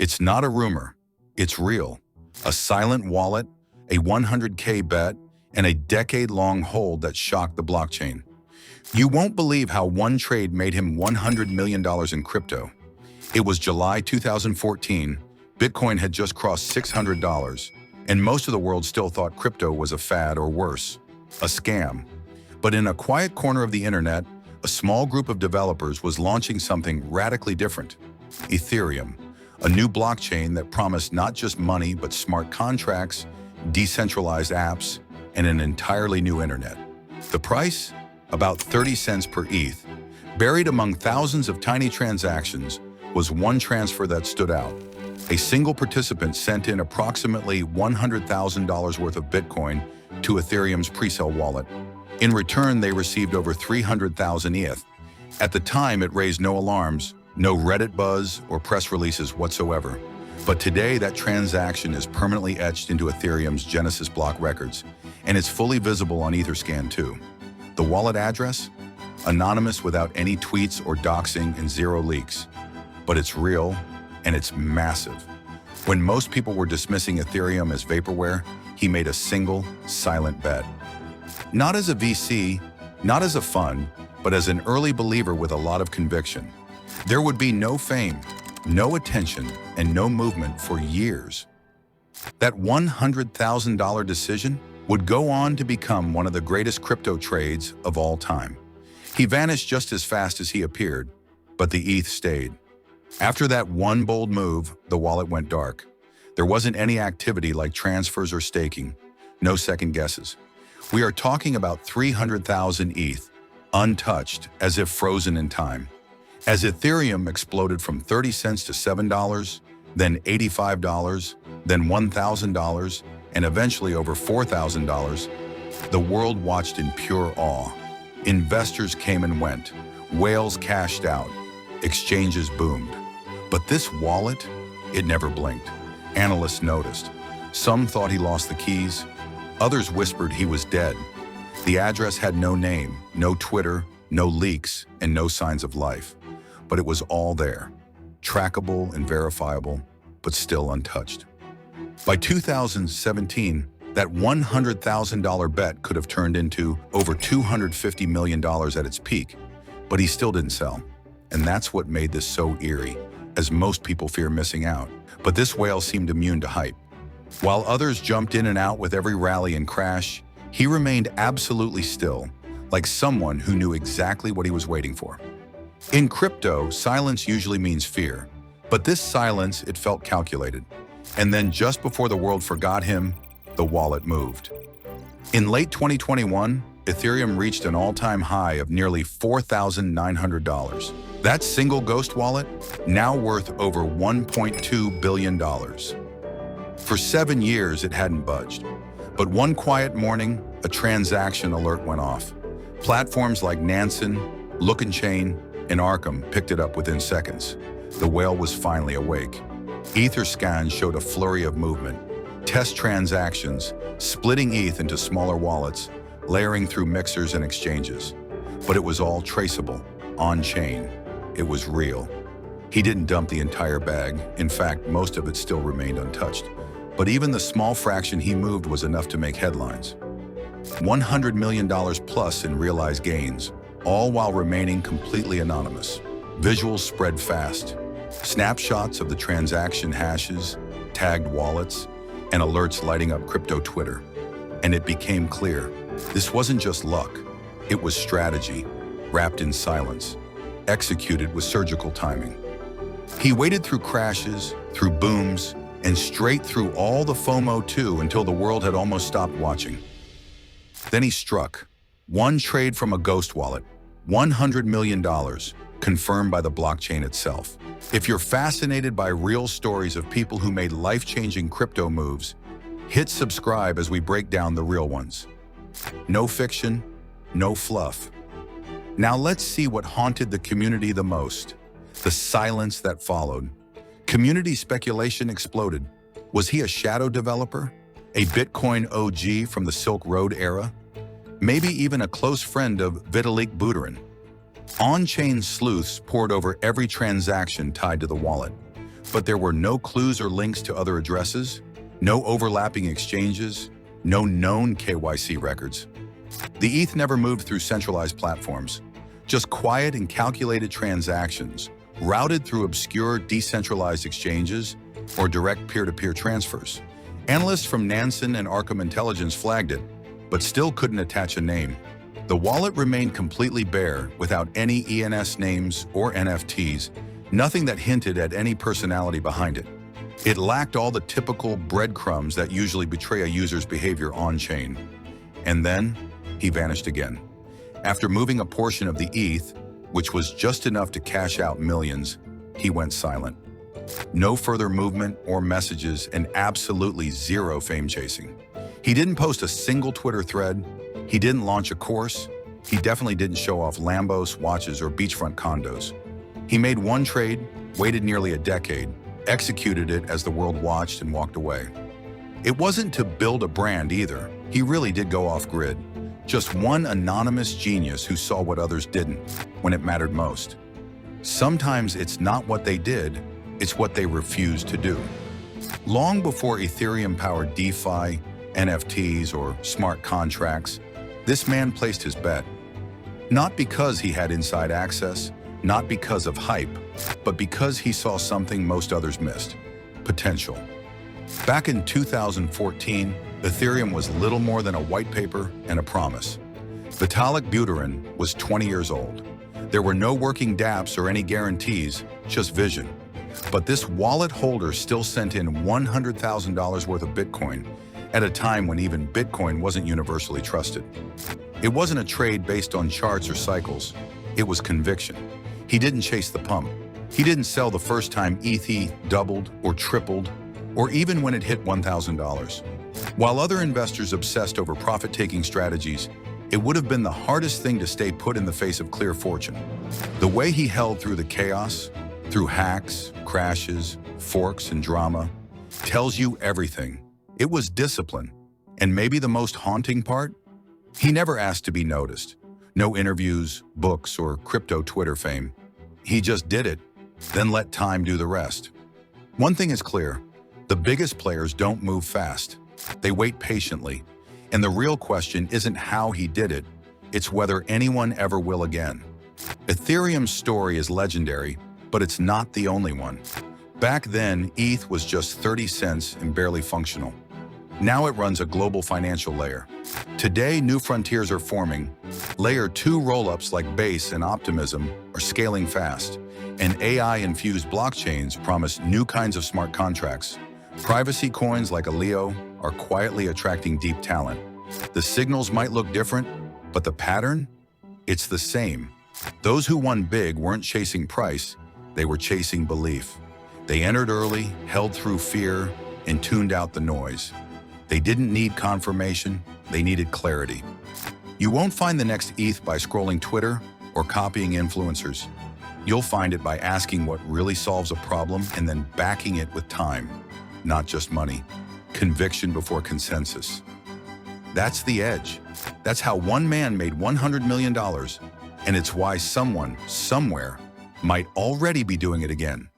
It's not a rumor, it's real. A silent wallet, a 100K bet, and a decade-long hold that shocked the blockchain. You won't believe how one trade made him $100 million in crypto. It was July 2014, Bitcoin had just crossed $600, and most of the world still thought crypto was a fad or worse, a scam. But in a quiet corner of the internet, a small group of developers was launching something radically different. Ethereum, a new blockchain that promised not just money but smart contracts, decentralized apps, and an entirely new internet. The price? About 30 cents per ETH. Buried among thousands of tiny transactions was one transfer that stood out. A single participant sent in approximately $100,000 worth of Bitcoin to Ethereum's presale wallet. In return, they received over 300,000 ETH. At the time, it raised no alarms, no Reddit buzz or press releases whatsoever. But today, that transaction is permanently etched into Ethereum's Genesis block records, and it's fully visible on Etherscan too. The wallet address? Anonymous without any tweets or doxing and zero leaks. But it's real, and it's massive. When most people were dismissing Ethereum as vaporware, he made a single, silent bet. Not as a VC, not as a fund, but as an early believer with a lot of conviction. There would be no fame, no attention, and no movement for years. That $100,000 decision would go on to become one of the greatest crypto trades of all time. He vanished just as fast as he appeared, but the ETH stayed. After that one bold move, the wallet went dark. There wasn't any activity like transfers or staking, no second guesses. We are talking about 300,000 ETH, untouched, as if frozen in time. As Ethereum exploded from 30 cents to $7, then $85, then $1,000, and eventually over $4,000, the world watched in pure awe. Investors came and went, whales cashed out, exchanges boomed. But this wallet, it never blinked. Analysts noticed. Some thought he lost the keys. Others whispered he was dead. The address had no name, no Twitter, no leaks, and no signs of life. But it was all there, trackable and verifiable, but still untouched. By 2017, that $100,000 bet could have turned into over $250 million at its peak, but he still didn't sell. And that's what made this so eerie, as most people fear missing out. But this whale seemed immune to hype. While others jumped in and out with every rally and crash, he remained absolutely still, like someone who knew exactly what he was waiting for. In crypto, silence usually means fear, but this silence, it felt calculated. And then just before the world forgot him, the wallet moved. In late 2021, Ethereum reached an all-time high of nearly $4,900. That single ghost wallet, now worth over $1.2 billion. For 7 years, it hadn't budged. But one quiet morning, a transaction alert went off. Platforms like Nansen, Look'nChain, and Arkham picked it up within seconds. The whale was finally awake. Etherscan showed a flurry of movement, test transactions, splitting ETH into smaller wallets, layering through mixers and exchanges. But it was all traceable, on-chain. It was real. He didn't dump the entire bag. In fact, most of it still remained untouched. But even the small fraction he moved was enough to make headlines. $100 million plus in realized gains, all while remaining completely anonymous. Visuals spread fast. Snapshots of the transaction hashes, tagged wallets, and alerts lighting up crypto Twitter. And it became clear, this wasn't just luck. It was strategy, wrapped in silence, executed with surgical timing. He waited through crashes, through booms, and straight through all the FOMO too until the world had almost stopped watching. Then he struck. One trade from a ghost wallet, $100 million, confirmed by the blockchain itself. If you're fascinated by real stories of people who made life-changing crypto moves, hit subscribe as we break down the real ones. No fiction, no fluff. Now let's see what haunted the community the most, the silence that followed. Community speculation exploded. Was he a shadow developer? A Bitcoin OG from the Silk Road era? Maybe even a close friend of Vitalik Buterin? On-chain sleuths poured over every transaction tied to the wallet. But there were no clues or links to other addresses, no overlapping exchanges, no known KYC records. The ETH never moved through centralized platforms, just quiet and calculated transactions routed through obscure decentralized exchanges or direct peer-to-peer transfers. Analysts from Nansen and Arkham Intelligence flagged it, but still couldn't attach a name. The wallet remained completely bare without any ENS names or NFTs, nothing that hinted at any personality behind it. It lacked all the typical breadcrumbs that usually betray a user's behavior on-chain. And then, he vanished again. After moving a portion of the ETH, which was just enough to cash out millions, he went silent. No further movement or messages, and absolutely zero fame chasing. He didn't post a single Twitter thread. He didn't launch a course. He definitely didn't show off Lambos, watches, or beachfront condos. He made one trade, waited nearly a decade, executed it as the world watched and walked away. It wasn't to build a brand either. He really did go off-grid. Just one anonymous genius who saw what others didn't, when it mattered most. Sometimes it's not what they did, it's what they refused to do. Long before Ethereum-powered DeFi, NFTs, or smart contracts, this man placed his bet. Not because he had inside access, not because of hype, but because he saw something most others missed: potential. Back in 2014, Ethereum was little more than a white paper and a promise. Vitalik Buterin was 20 years old. There were no working dApps or any guarantees, just vision. But this wallet holder still sent in $100,000 worth of Bitcoin at a time when even Bitcoin wasn't universally trusted. It wasn't a trade based on charts or cycles. It was conviction. He didn't chase the pump. He didn't sell the first time ETH doubled or tripled, or even when it hit $1,000. While other investors obsessed over profit-taking strategies, it would have been the hardest thing to stay put in the face of clear fortune. The way he held through the chaos, through hacks, crashes, forks, and drama, tells you everything. It was discipline. And maybe the most haunting part? He never asked to be noticed. No interviews, books, or crypto Twitter fame. He just did it, then let time do the rest. One thing is clear: the biggest players don't move fast. They wait patiently. And the real question isn't how he did it, it's whether anyone ever will again. Ethereum's story is legendary, but it's not the only one. Back then, ETH was just 30 cents and barely functional. Now it runs a global financial layer. Today, new frontiers are forming. Layer 2 rollups like Base and Optimism are scaling fast, and AI-infused blockchains promise new kinds of smart contracts. Privacy coins like Aleo are quietly attracting deep talent. The signals might look different, but the pattern? It's the same. Those who won big weren't chasing price, they were chasing belief. They entered early, held through fear, and tuned out the noise. They didn't need confirmation, they needed clarity. You won't find the next ETH by scrolling Twitter or copying influencers. You'll find it by asking what really solves a problem and then backing it with time, not just money. Conviction before consensus. That's the edge. That's how one man made $100 million, and it's why someone, somewhere, might already be doing it again.